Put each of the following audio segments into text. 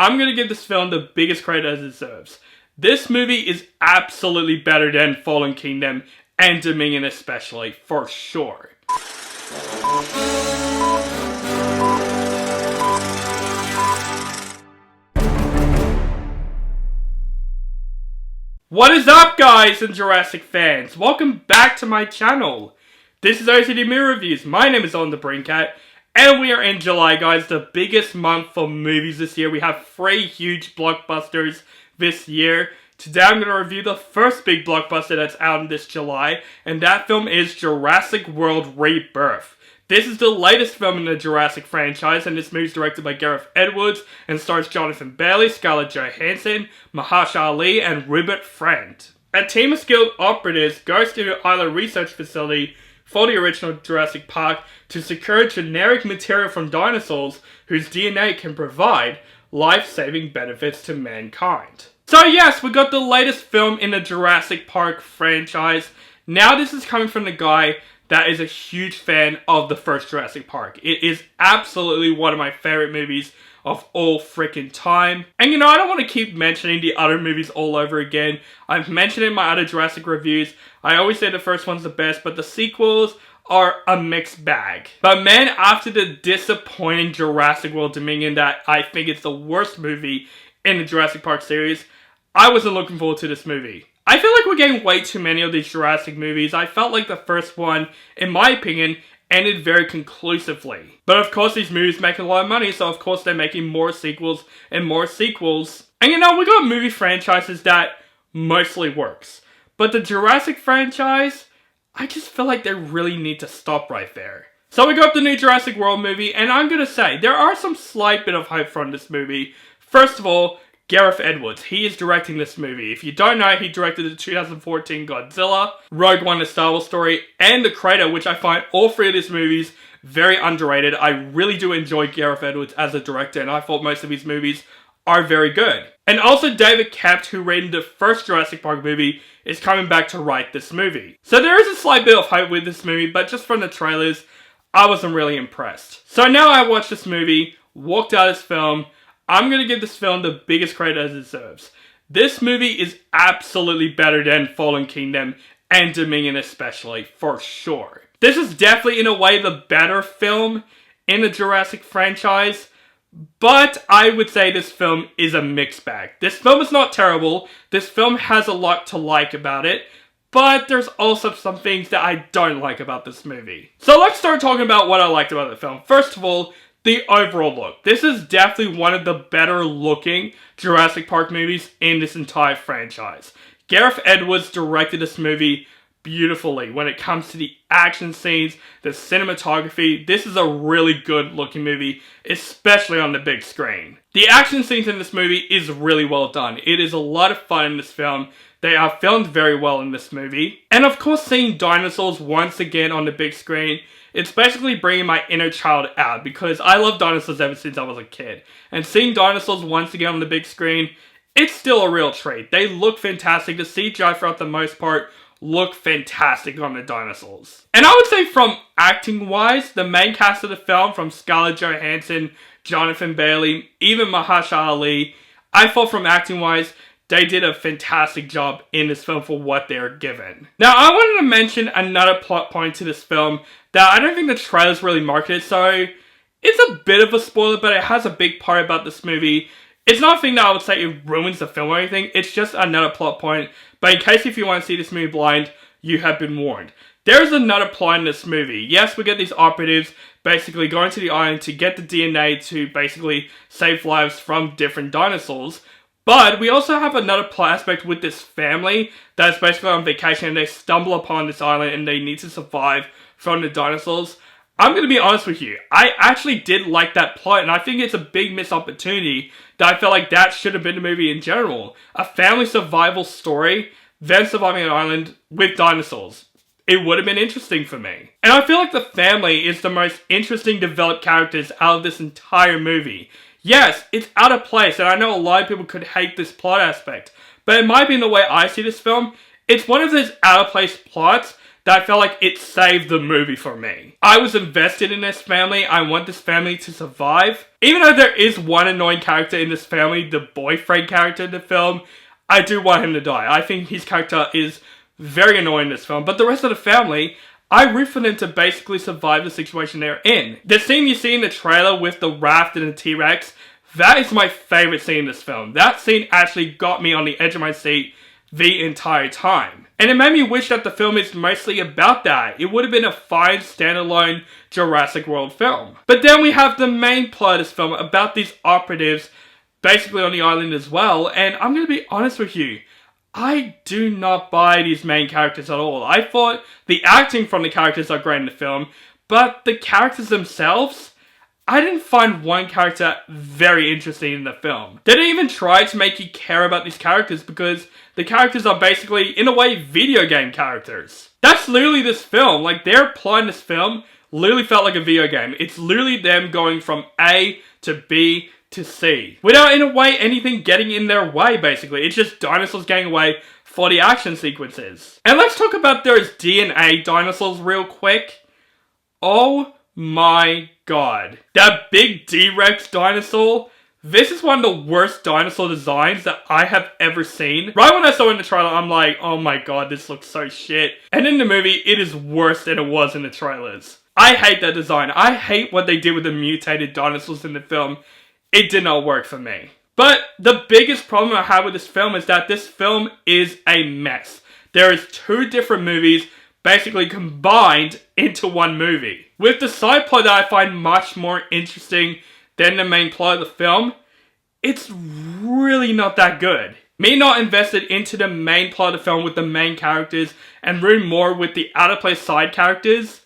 I'm going to give this film the biggest credit it deserves. This movie is absolutely better than Fallen Kingdom and Dominion especially, for sure. What is up, guys and Jurassic fans? Welcome back to my channel. This is OCD Movie Reviews. My name is On the Brinkat, and we are in July, guys, the biggest month for movies this year. We have 3 huge blockbusters this year. Today I'm going to review the first big blockbuster that's out in this July, and that film is Jurassic World Rebirth. This is the latest film in the Jurassic franchise, and this movie is directed by Gareth and stars Jonathan Bailey, Scarlett Johansson, Mahershala, and Rupert. A team of skilled operatives goes to the island research facility for the original Jurassic Park to secure generic material from dinosaurs whose DNA can provide life-saving benefits to mankind. So yes, we got the latest film in the Jurassic Park franchise. Now this is coming from the guy that is a huge fan of the first Jurassic Park. It is absolutely one of my favorite movies of all freaking time. And you know, I don't want to keep mentioning the other movies all over again. I've mentioned in my other Jurassic reviews, I always say the first one's the best, but the sequels are a mixed bag. But man, after the disappointing Jurassic World Dominion that I think is the worst movie in the Jurassic Park series, I wasn't looking forward to this movie. I feel like we're getting way too many of these Jurassic movies. I felt like the first one, in my opinion, ended very conclusively. But of course these movies make a lot of money, so of course they're making more sequels and more sequels. And you know, we got movie franchises that mostly works. But the Jurassic franchise, I just feel like they really need to stop right there. So we got the new Jurassic World movie, and I'm gonna say, there are some slight bit of hype from this movie. First of all, Gareth, he is directing this movie. If you don't know, he directed the 2014 Godzilla, Rogue One: A Star Wars Story, and The Creator, which I find all 3 of these movies very underrated. I really do enjoy Gareth as a director, and I thought most of his movies are very good. And also David Koepp, who rated the first Jurassic Park movie, is coming back to write this movie. So there is a slight bit of hype with this movie, but just from the trailers, I wasn't really impressed. So now I watched this movie, walked out of this film. I'm going to give this film the biggest credit it deserves. This movie is absolutely better than Fallen Kingdom and Dominion especially, for sure. This is definitely in a way the better film in the Jurassic franchise, but I would say this film is a mixed bag. This film is not terrible. This film has a lot to like about it, but there's also some things that I don't like about this movie. So let's start talking about what I liked about the film. First of all, the overall look. This is definitely one of the better looking Jurassic Park movies in this entire franchise. Gareth directed this movie beautifully when it comes to the action scenes, the cinematography. This is a really good looking movie, especially on the big screen. The action scenes in this movie is really well done. It is a lot of fun in this film. They are filmed very well in this movie. And of course, seeing dinosaurs once again on the big screen, it's basically bringing my inner child out, because I love dinosaurs ever since I was a kid. And seeing dinosaurs once again on the big screen, it's still a real treat. They look fantastic. The CGI throughout the most part look fantastic on the dinosaurs. And I would say from acting wise, the main cast of the film, from Scarlett Johansson, Jonathan Bailey, even Mahershala, I thought from acting wise, they did a fantastic job in this film for what they are given. Now, I wanted to mention another plot point to this film that I don't think the trailers really marketed, so it's a bit of a spoiler, but it has a big part about this movie. It's not a thing that I would say it ruins the film or anything, it's just another plot point. But in case if you want to see this movie blind, you have been warned. There's another plot in this movie. Yes, we get these operatives basically going to the island to get the DNA to basically save lives from different dinosaurs. But we also have another plot aspect with this family that's basically on vacation, and they stumble upon this island and they need to survive from the dinosaurs. I'm going to be honest with you, I actually did like that plot, and I think it's a big missed opportunity that I felt like that should have been the movie in general. A family survival story, then surviving an island with dinosaurs. It would have been interesting for me. And I feel like the family is the most interesting developed characters out of this entire movie. Yes, it's out of place, and I know a lot of people could hate this plot aspect, but it might be in the way I see this film, it's one of those out of place plots that I felt like it saved the movie for me. I was invested in this family. I want this family to survive. Even though there is one annoying character in this family, the boyfriend character in the film, I do want him to die. I think his character is very annoying in this film. But the rest of the family, I root for them to basically survive the situation they're in. The scene you see in the trailer with the raft and the T-Rex, that is my favorite scene in this film. That scene actually got me on the edge of my seat the entire time. And it made me wish that the film is mostly about that. It would have been a fine standalone Jurassic World film. But then we have the main plot of this film about these operatives basically on the island as well. And I'm going to be honest with you, I do not buy these main characters at all. I thought the acting from the characters are great in the film, but the characters themselves, I didn't find one character very interesting in the film. They didn't even try to make you care about these characters because the characters are basically, in a way, video game characters. That's literally this film. Like, their plot in this film literally felt like a video game. It's literally them going from A to B to C. Without, in a way, anything getting in their way, basically. It's just dinosaurs getting away for the action sequences. And let's talk about those DNA dinosaurs real quick. Oh my god. That big D-Rex dinosaur, this is one of the worst dinosaur designs that I have ever seen. Right when I saw it in the trailer, I'm like, oh my god, this looks so shit. And in the movie, it is worse than it was in the trailers. I hate that design. I hate what they did with the mutated dinosaurs in the film. It did not work for me. But the biggest problem I have with this film is that this film is a mess. There is two different movies basically combined into one movie. With the side plot that I find much more interesting than the main plot of the film, it's really not that good. Me not invested into the main plot of the film with the main characters and rooting more with the out-of-place side characters,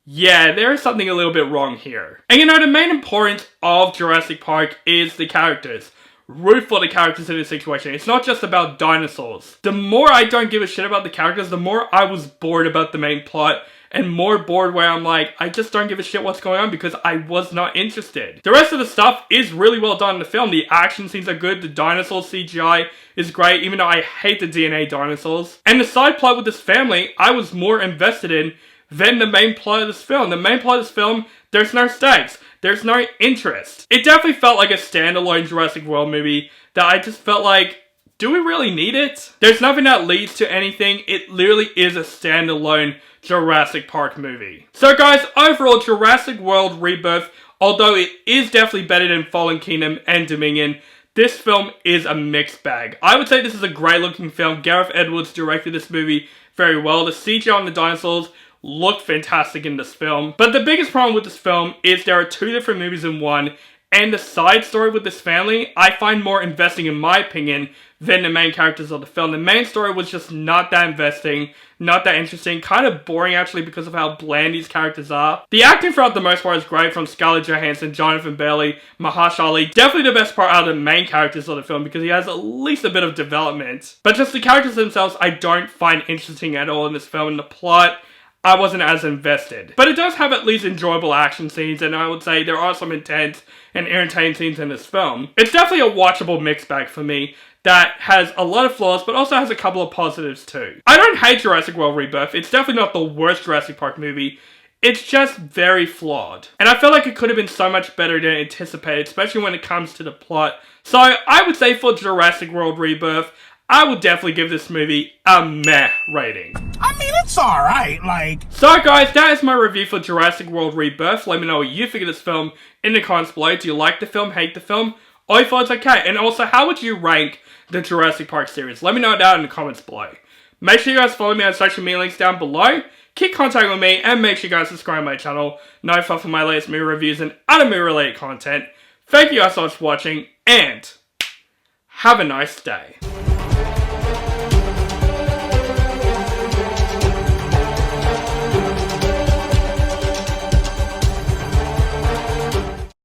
yeah, there is something a little bit wrong here. And you know, the main importance of Jurassic Park is the characters. Root for the characters in this situation. It's not just about dinosaurs. The more I don't give a shit about the characters, the more I was bored about the main plot, and more bored where I'm like, I just don't give a shit what's going on because I was not interested. The rest of the stuff is really well done in the film. The action scenes are good, the dinosaur CGI is great, even though I hate the DNA dinosaurs. And the side plot with this family, I was more invested in than the main plot of this film. The main plot of this film, there's no stakes. There's no interest. It definitely felt like a standalone Jurassic World movie that I just felt like, do we really need it? There's nothing that leads to anything. It literally is a standalone Jurassic Park movie. So guys, overall, Jurassic World Rebirth, although it is definitely better than Fallen Kingdom and Dominion, this film is a mixed bag. I would say this is a great looking film. Gareth Edwards directed this movie very well. The CGI on the dinosaurs look fantastic in this film. But the biggest problem with this film is there are two different movies in one, and the side story with this family, I find more investing in my opinion than the main characters of the film. The main story was just not that investing, not that interesting, kind of boring actually because of how bland these characters are. The acting throughout the most part is great from Scarlett Johansson, Jonathan Bailey, Mahershala. Definitely the best part out of the main characters of the film because he has at least a bit of development. But just the characters themselves I don't find interesting at all in this film, and the plot, I wasn't as invested. But it does have at least enjoyable action scenes, and I would say there are some intense and entertaining scenes in this film. It's definitely a watchable mixed bag for me that has a lot of flaws, but also has a couple of positives too. I don't hate Jurassic World Rebirth. It's definitely not the worst Jurassic Park movie. It's just very flawed. And I feel like it could have been so much better than anticipated, especially when it comes to the plot. So I would say for Jurassic World Rebirth, I would definitely give this movie a meh rating. I mean, it's alright, like... So guys, that is my review for Jurassic World Rebirth. Let me know what you think of this film in the comments below. Do you like the film, hate the film, or you thought it's okay? And also, how would you rank the Jurassic Park series? Let me know down in the comments below. Make sure you guys follow me on social media links down below. Keep contact with me, and make sure you guys subscribe to my channel. Notify for my latest movie reviews and other movie related content. Thank you guys so much for watching, and have a nice day.